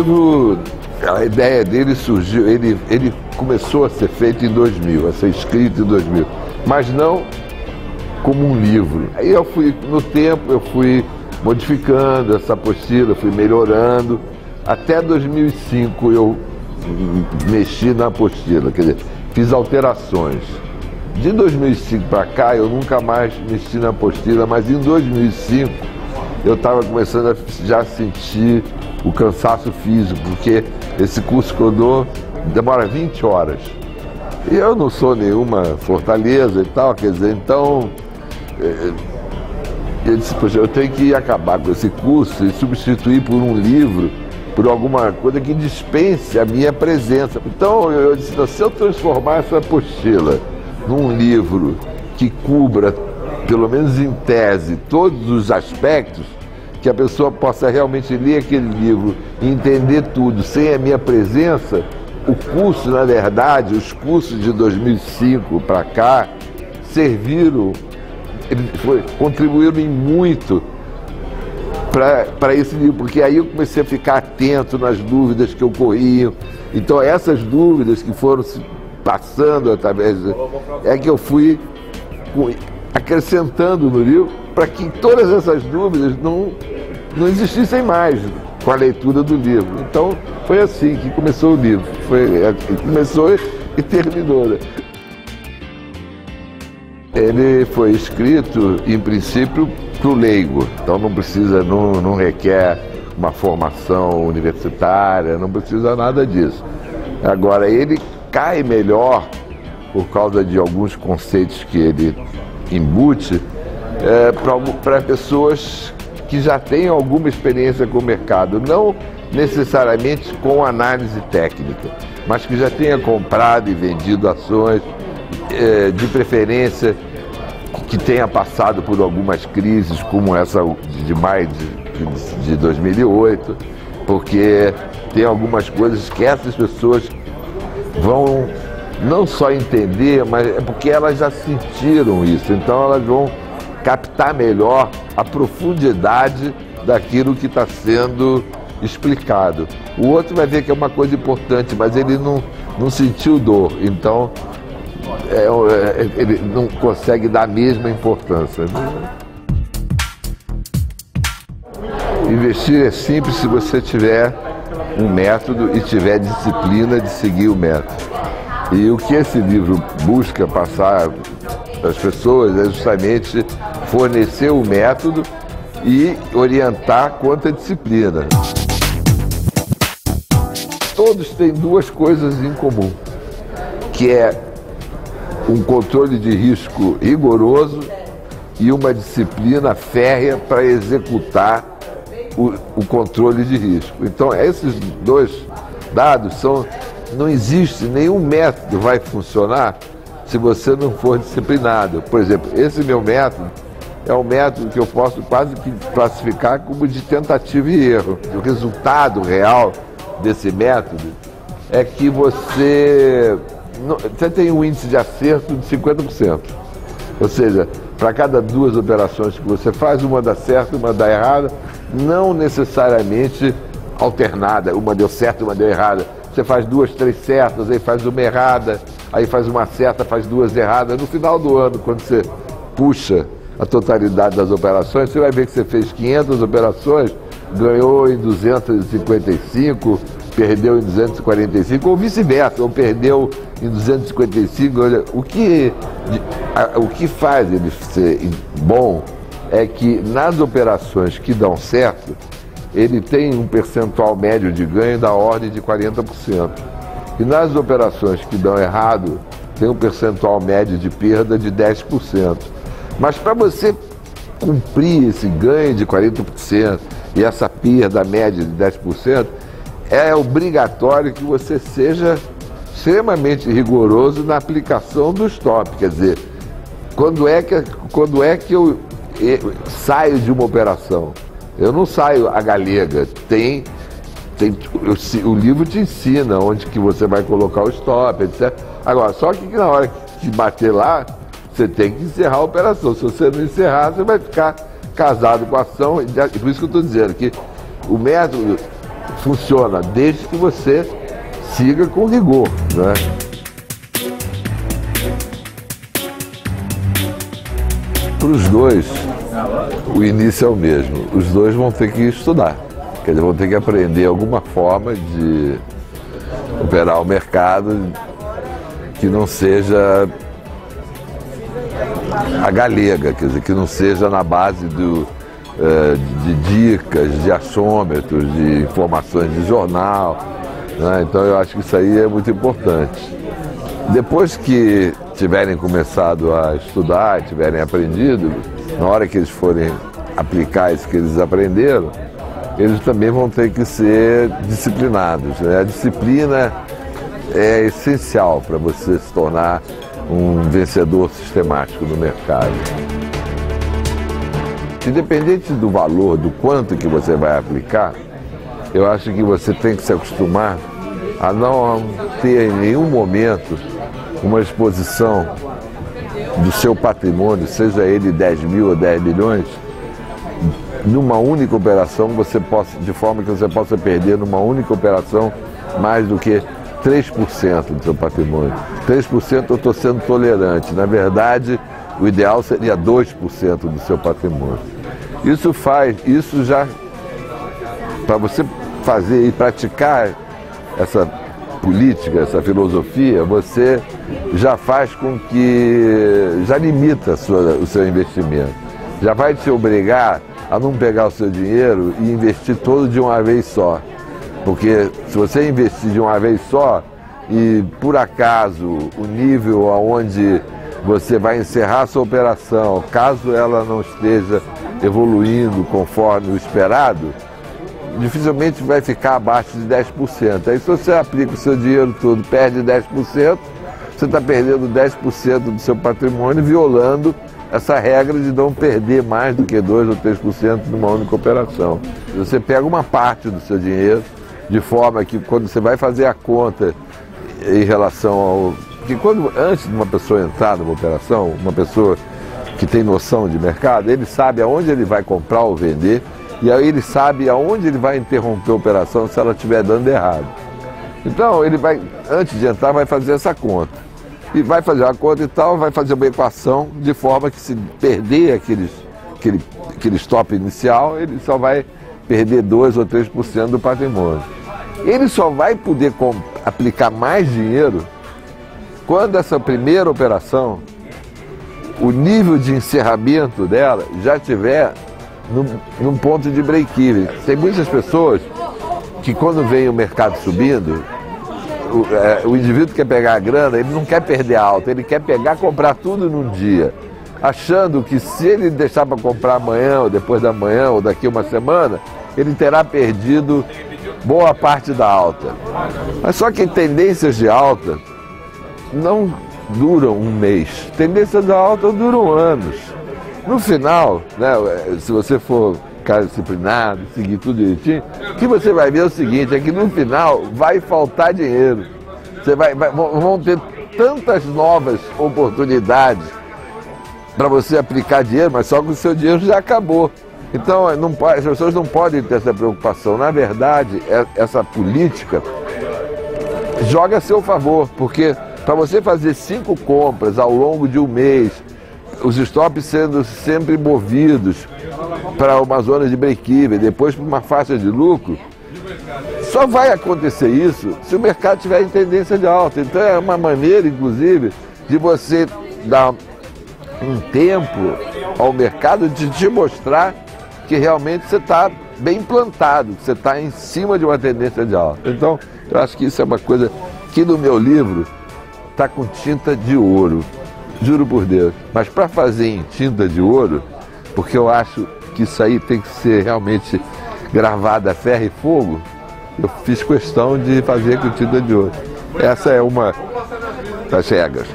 livro, a ideia dele surgiu, ele começou a ser feito em 2000, a ser escrito em 2000, mas não como um livro. Aí no tempo, eu fui modificando essa apostila, fui melhorando. Até 2005 eu mexi na apostila, quer dizer, fiz alterações. De 2005 para cá eu nunca mais mexi na apostila, mas em 2005 eu estava começando a já sentir o cansaço físico, porque esse curso que eu dou demora 20 horas. E eu não sou nenhuma fortaleza e tal, quer dizer, então eu disse, poxa, eu tenho que acabar com esse curso e substituir por um livro, por alguma coisa que dispense a minha presença. Então eu disse, se eu transformar essa apostila num livro que cubra, pelo menos em tese, todos os aspectos, que a pessoa possa realmente ler aquele livro e entender tudo sem a minha presença, o curso, na verdade, os cursos de 2005 para cá, contribuíram muito para esse livro, porque aí eu comecei a ficar atento nas dúvidas que ocorriam. Então essas dúvidas que foram se passando através é que eu fui acrescentando no livro para que todas essas dúvidas não existissem mais com a leitura do livro. Então foi assim que começou o livro, começou e terminou, né? Ele foi escrito, em princípio, para o leigo, então não requer uma formação universitária, não precisa nada disso. Agora, ele cai melhor por causa de alguns conceitos que ele embute para pessoas que já têm alguma experiência com o mercado, não necessariamente com análise técnica, mas que já tenha comprado e vendido ações, de preferência que tenha passado por algumas crises, como essa de maio de 2008, porque tem algumas coisas que essas pessoas vão não só entender, mas é porque elas já sentiram isso, então elas vão captar melhor a profundidade daquilo que está sendo explicado. O outro vai ver que é uma coisa importante, mas ele não sentiu dor, então ele não consegue dar a mesma importância. Investir é simples se você tiver um método e tiver disciplina de seguir o método. E o que esse livro busca passar às pessoas é justamente fornecer o método e orientar quanto à disciplina. Todos têm duas coisas em comum, que é um controle de risco rigoroso e uma disciplina férrea para executar o controle de risco. Então, esses dois dados não existe nenhum método vai funcionar se você não for disciplinado. Por exemplo, esse meu método é um método que eu posso quase que classificar como de tentativa e erro. O resultado real desse método é que você tem um índice de acerto de 50%. Ou seja, para cada duas operações que você faz, uma dá certo, uma dá errada, não necessariamente alternada, uma deu certo, uma deu errada. Você faz duas, três certas, aí faz uma errada, aí faz uma certa, faz duas erradas. No final do ano, quando você puxa a totalidade das operações, você vai ver que você fez 500 operações, ganhou em 255, perdeu em 245, ou vice-versa, ou perdeu em 255. Olha, o que faz ele ser bom é que nas operações que dão certo, ele tem um percentual médio de ganho da ordem de 40%. E nas operações que dão errado, tem um percentual médio de perda de 10%. Mas para você cumprir esse ganho de 40% e essa perda média de 10%, é obrigatório que você seja extremamente rigoroso na aplicação do stop. Quer dizer, quando é que eu saio de uma operação? Eu não saio a galega. O livro te ensina onde que você vai colocar o stop, etc. Agora, só que na hora que bater lá, você tem que encerrar a operação. Se você não encerrar, você vai ficar casado com a ação. Por isso que eu estou dizendo que o método funciona, desde que você siga com rigor, né? Para os dois, o início é o mesmo. Os dois vão ter que estudar. Quer dizer, vão ter que aprender alguma forma de operar o mercado que não seja a galega, quer dizer, que não seja na base de dicas, de achômetros, de informações de jornal, né? Então eu acho que isso aí é muito importante. Depois que tiverem começado a estudar, tiverem aprendido, na hora que eles forem aplicar isso que eles aprenderam, eles também vão ter que ser disciplinados, né? A disciplina é essencial para você se tornar um vencedor sistemático no mercado. Independente do valor, do quanto que você vai aplicar, eu acho que você tem que se acostumar a não ter em nenhum momento uma exposição do seu patrimônio, seja ele 10 mil ou 10 milhões, numa única operação, de forma que você possa perder numa única operação mais do que 3% do seu patrimônio. 3% eu estou sendo tolerante. Na verdade, o ideal seria 2% do seu patrimônio. Isso já, para você fazer e praticar essa política, essa filosofia, você já faz com que, já limita o seu investimento. Já vai te obrigar a não pegar o seu dinheiro e investir todo de uma vez só. Porque se você investir de uma vez só e por acaso o nível aonde você vai encerrar a sua operação, caso ela não esteja evoluindo conforme o esperado, dificilmente vai ficar abaixo de 10%. Aí se você aplica o seu dinheiro todo, perde 10%, você está perdendo 10% do seu patrimônio, violando essa regra de não perder mais do que 2% ou 3% numa única operação. Você pega uma parte do seu dinheiro, de forma que quando você vai fazer a conta em relação ao... Porque antes de uma pessoa entrar numa operação, uma pessoa que tem noção de mercado, ele sabe aonde ele vai comprar ou vender, e aí ele sabe aonde ele vai interromper a operação se ela estiver dando errado. Então ele vai, antes de entrar, vai fazer essa conta. E vai fazer a conta e tal, vai fazer uma equação de forma que se perder aquele stop inicial, ele só vai perder 2% ou 3% do patrimônio. Ele só vai poder aplicar mais dinheiro quando essa primeira operação, o nível de encerramento dela já estiver num ponto de break-even. Tem muitas pessoas que quando vem o mercado subindo, o indivíduo quer pegar a grana, ele não quer perder a alta, ele quer comprar tudo num dia, achando que se ele deixar para comprar amanhã, ou depois da manhã, ou daqui uma semana, ele terá perdido boa parte da alta. Mas só que tendências de alta não duram um mês, tendências de alta duram anos. No final, né, se você for cara disciplinado, seguir tudo direitinho, o que você vai ver é o seguinte, é que no final vai faltar dinheiro. Vão ter tantas novas oportunidades para você aplicar dinheiro, mas só que o seu dinheiro já acabou. Então as pessoas não podem ter essa preocupação. Na verdade, essa política joga a seu favor, porque para você fazer 5 compras ao longo de um mês, os stops sendo sempre movidos para uma zona de break-even, depois para uma faixa de lucro, só vai acontecer isso se o mercado tiver em tendência de alta. Então é uma maneira, inclusive, de você dar um tempo ao mercado de te mostrar que realmente você está bem plantado, que você está em cima de uma tendência de alta. Então, eu acho que isso é uma coisa que no meu livro está com tinta de ouro. Juro por Deus. Mas para fazer em tinta de ouro, porque eu acho que isso aí tem que ser realmente gravado a ferro e fogo, eu fiz questão de fazer com tinta de ouro. Essa é uma das regras.